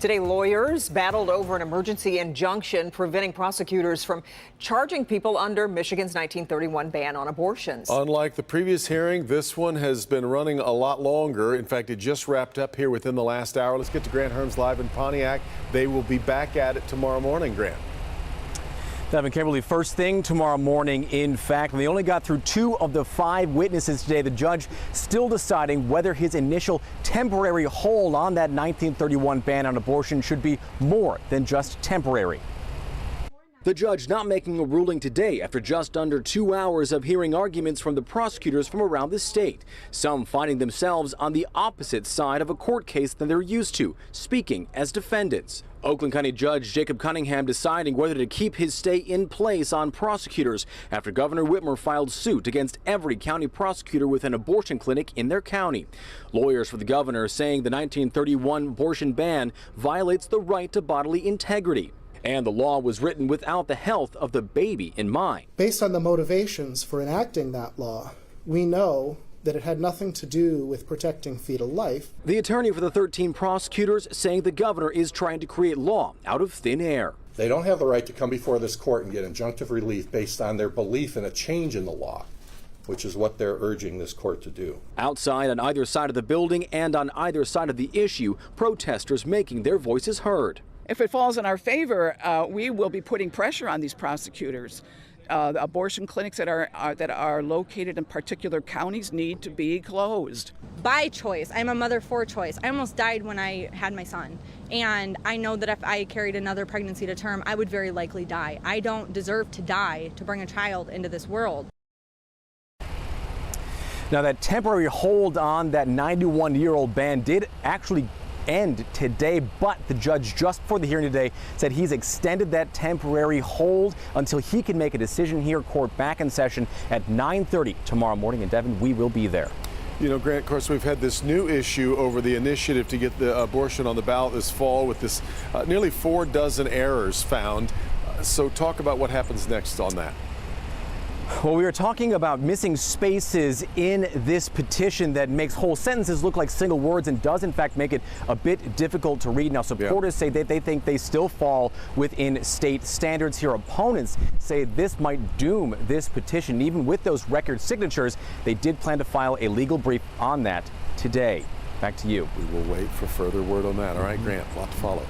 Today, lawyers battled over an emergency injunction preventing prosecutors from charging people under Michigan's 1931 ban on abortions. Unlike the previous hearing, this one has been running a lot longer. In fact, it just wrapped up here within the last hour. Let's get to Grant Herms live in Pontiac. They will be back at it tomorrow morning, Grant. Devin, Kimberly, first thing tomorrow morning, in fact, they only got through 2 of the 5 witnesses today. The judge still deciding whether his initial temporary hold on that 1931 ban on abortion should be more than just temporary. The judge not making a ruling today after just under 2 hours of hearing arguments from the prosecutors from around the state, some finding themselves on the opposite side of a court case than they're used to, speaking as defendants. Oakland County Judge Jacob Cunningham deciding whether to keep his stay in place on prosecutors after Governor Whitmer filed suit against every county prosecutor with an abortion clinic in their county. Lawyers for the governor saying the 1931 abortion ban violates the right to bodily integrity. And the law was written without the health of the baby in mind. Based on the motivations for enacting that law, we know that it had nothing to do with protecting fetal life. The attorney for the 13 prosecutors saying the governor is trying to create law out of thin air. They don't have the right to come before this court and get injunctive relief based on their belief in a change in the law, which is what they're urging this court to do. Outside on either side of the building and on either side of the issue, protesters making their voices heard. If it falls in our favor, we will be putting pressure on these prosecutors. The abortion clinics that are located in particular counties need to be closed. By choice. I'm a mother for choice. I almost died when I had my son. And I know that if I carried another pregnancy to term, I would very likely die. I don't deserve to die to bring a child into this world. Now, that temporary hold on that 91-year-old ban did actually end today, but the judge just before the hearing today said he's extended that temporary hold until he can make a decision here. Court back in session at 9:30 tomorrow morning. And Devin, we will be there. You know, Grant, of course, we've had this new issue over the initiative to get the abortion on the ballot this fall with this nearly 4 dozen errors found. So talk about what happens next on that. Well, we are talking about missing spaces in this petition that makes whole sentences look like single words and does, in fact, make it a bit difficult to read. Now, supporters say that they think they still fall within state standards here. Opponents say this might doom this petition. Even with those record signatures, they did plan to file a legal brief on that today. Back to you. We will wait for further word on that. All right, Grant, a lot to follow.